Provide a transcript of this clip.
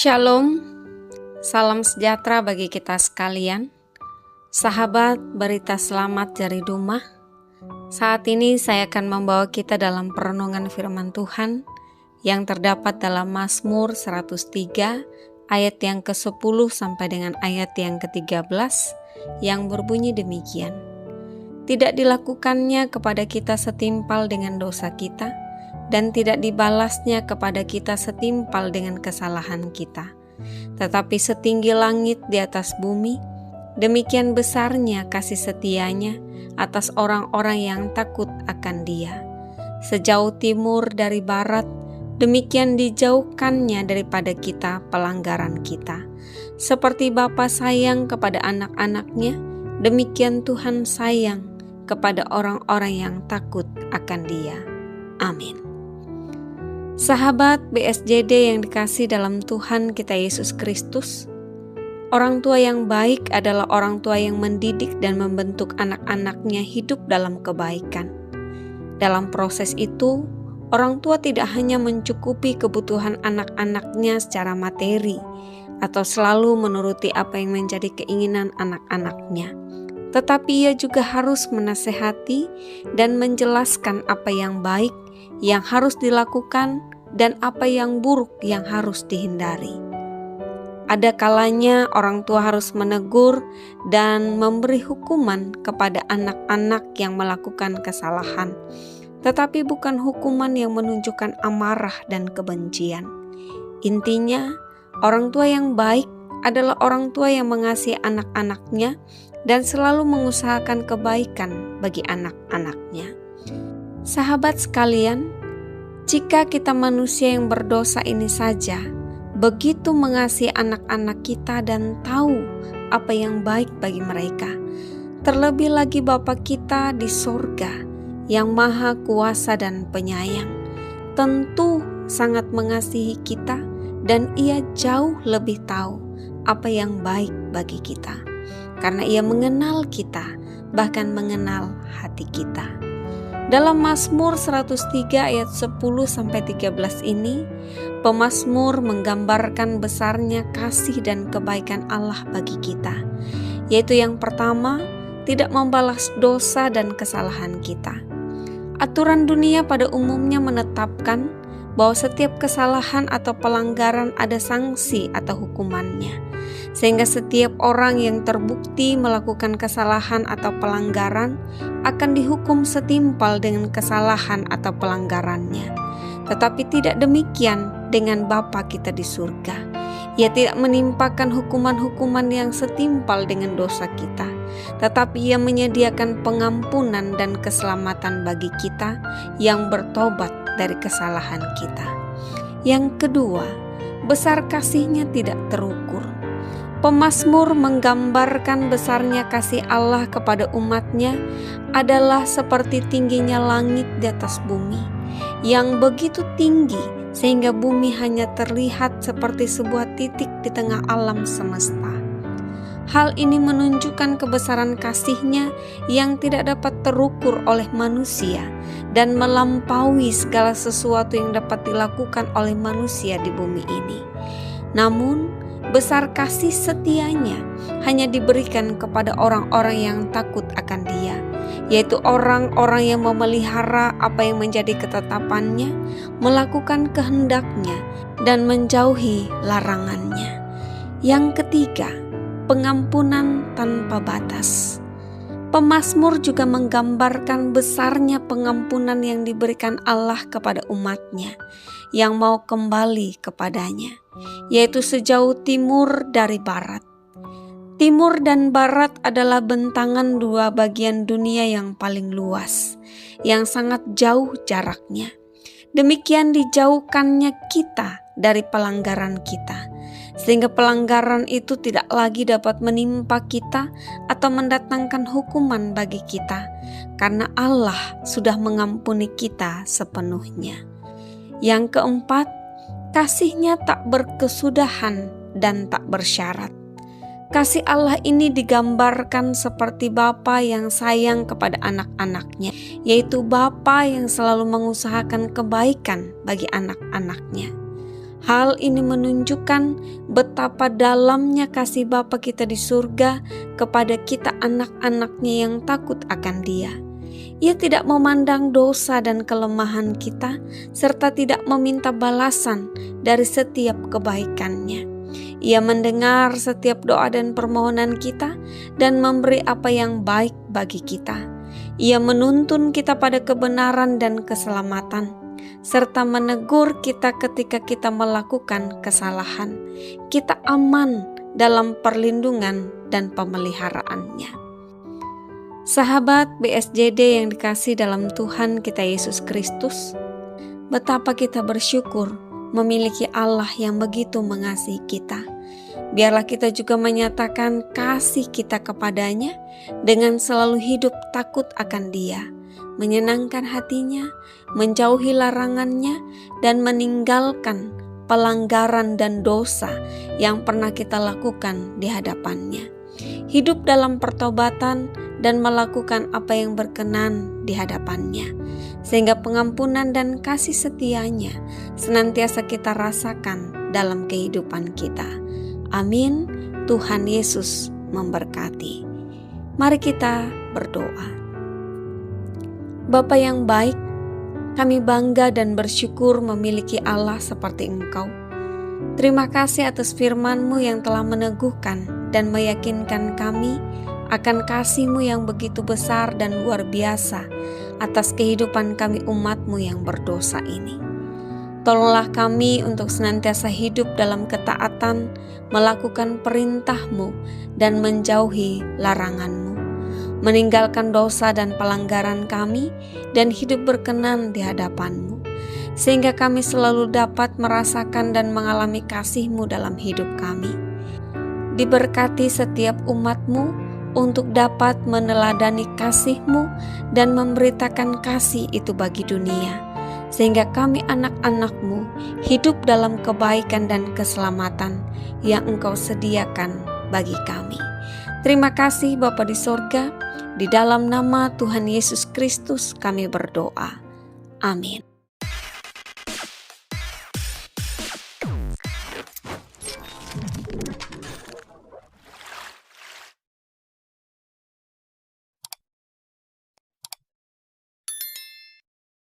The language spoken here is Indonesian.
Shalom, salam sejahtera bagi kita sekalian. Sahabat berita selamat dari Dumah. Saat ini saya akan membawa kita dalam perenungan firman Tuhan yang terdapat dalam Mazmur 103 ayat yang ke-10 sampai dengan ayat yang ke-13 yang berbunyi demikian. Tidak dilakukannya kepada kita setimpal dengan dosa kita, dan tidak dibalasnya kepada kita setimpal dengan kesalahan kita. Tetapi setinggi langit di atas bumi, demikian besarnya kasih setianya atas orang-orang yang takut akan Dia. Sejauh timur dari barat, demikian dijauhkannya daripada kita pelanggaran kita. Seperti Bapa sayang kepada anak-anaknya, demikian Tuhan sayang kepada orang-orang yang takut akan Dia. Amin. Sahabat BSJD yang dikasihi dalam Tuhan kita Yesus Kristus, orang tua yang baik adalah orang tua yang mendidik dan membentuk anak-anaknya hidup dalam kebaikan. Dalam proses itu, orang tua tidak hanya mencukupi kebutuhan anak-anaknya secara materi atau selalu menuruti apa yang menjadi keinginan anak-anaknya, tetapi ia juga harus menasehati dan menjelaskan apa yang baik yang harus dilakukan dan apa yang buruk yang harus dihindari. Ada kalanya orang tua harus menegur dan memberi hukuman kepada anak-anak yang melakukan kesalahan, tetapi bukan hukuman yang menunjukkan amarah dan kebencian. Intinya, orang tua yang baik adalah orang tua yang mengasihi anak-anaknya dan selalu mengusahakan kebaikan bagi anak-anaknya. Sahabat sekalian, jika kita manusia yang berdosa ini saja begitu mengasihi anak-anak kita dan tahu apa yang baik bagi mereka, terlebih lagi Bapa kita di sorga yang maha kuasa dan penyayang, tentu sangat mengasihi kita dan Ia jauh lebih tahu apa yang baik bagi kita, karena Ia mengenal kita, bahkan mengenal hati kita. Dalam Mazmur 103 ayat 10-13 ini, pemazmur menggambarkan besarnya kasih dan kebaikan Allah bagi kita, yaitu yang pertama, tidak membalas dosa dan kesalahan kita. Aturan dunia pada umumnya menetapkan bahwa setiap kesalahan atau pelanggaran ada sanksi atau hukumannya, sehingga setiap orang yang terbukti melakukan kesalahan atau pelanggaran akan dihukum setimpal dengan kesalahan atau pelanggarannya. Tetapi tidak demikian dengan Bapa kita di surga. Ia tidak menimpakan hukuman-hukuman yang setimpal dengan dosa kita, tetapi Ia menyediakan pengampunan dan keselamatan bagi kita yang bertobat dari kesalahan kita. Yang kedua, besar kasih-Nya tidak terukur. Pemazmur menggambarkan besarnya kasih Allah kepada umat-Nya adalah seperti tingginya langit di atas bumi, yang begitu tinggi sehingga bumi hanya terlihat seperti sebuah titik di tengah alam semesta. Hal ini menunjukkan kebesaran kasih-Nya yang tidak dapat terukur oleh manusia dan melampaui segala sesuatu yang dapat dilakukan oleh manusia di bumi ini. Namun, besar kasih setia-Nya hanya diberikan kepada orang-orang yang takut akan Dia, yaitu orang-orang yang memelihara apa yang menjadi ketetapan-Nya, melakukan kehendak-Nya, dan menjauhi larangan-Nya. Yang ketiga, pengampunan tanpa batas. Pemazmur juga menggambarkan besarnya pengampunan yang diberikan Allah kepada umat-Nya yang mau kembali kepadanya, yaitu sejauh timur dari barat. Timur dan barat adalah bentangan dua bagian dunia yang paling luas, yang sangat jauh jaraknya. Demikian dijauhkannya kita dari pelanggaran kita, sehingga pelanggaran itu tidak lagi dapat menimpa kita atau mendatangkan hukuman bagi kita, karena Allah sudah mengampuni kita sepenuhnya. Yang keempat, kasih-Nya tak berkesudahan dan tak bersyarat. Kasih Allah ini digambarkan seperti Bapa yang sayang kepada anak-anaknya, yaitu Bapa yang selalu mengusahakan kebaikan bagi anak-anaknya. Hal ini menunjukkan betapa dalamnya kasih Bapa kita di surga kepada kita anak-anaknya yang takut akan Dia. Ia tidak memandang dosa dan kelemahan kita, serta tidak meminta balasan dari setiap kebaikannya. Ia mendengar setiap doa dan permohonan kita dan memberi apa yang baik bagi kita. Ia menuntun kita pada kebenaran dan keselamatan, serta menegur kita ketika kita melakukan kesalahan. Kita aman dalam perlindungan dan pemeliharaannya. Sahabat BSJD yang dikasihi dalam Tuhan kita Yesus Kristus, betapa kita bersyukur memiliki Allah yang begitu mengasihi kita. Biarlah kita juga menyatakan kasih kita kepadanya dengan selalu hidup takut akan Dia, menyenangkan hatinya, menjauhi larangannya, dan meninggalkan pelanggaran dan dosa yang pernah kita lakukan di hadapannya. Hidup dalam pertobatan dan melakukan apa yang berkenan di hadapannya, sehingga pengampunan dan kasih setianya senantiasa kita rasakan dalam kehidupan kita. Amin. Tuhan Yesus memberkati. Mari kita berdoa. Bapa yang baik, kami bangga dan bersyukur memiliki Allah seperti Engkau. Terima kasih atas firman-Mu yang telah meneguhkan dan meyakinkan kami akan kasih-Mu yang begitu besar dan luar biasa atas kehidupan kami umat-Mu yang berdosa ini. Tolonglah kami untuk senantiasa hidup dalam ketaatan, melakukan perintah-Mu dan menjauhi larangan-Mu, meninggalkan dosa dan pelanggaran kami dan hidup berkenan di hadapan-Mu, sehingga kami selalu dapat merasakan dan mengalami kasih-Mu dalam hidup kami. Diberkati setiap umat-Mu untuk dapat meneladani kasih-Mu dan memberitakan kasih itu bagi dunia, sehingga kami anak-anak-Mu hidup dalam kebaikan dan keselamatan yang Engkau sediakan bagi kami. Terima kasih Bapa di sorga, di dalam nama Tuhan Yesus Kristus kami berdoa. Amin.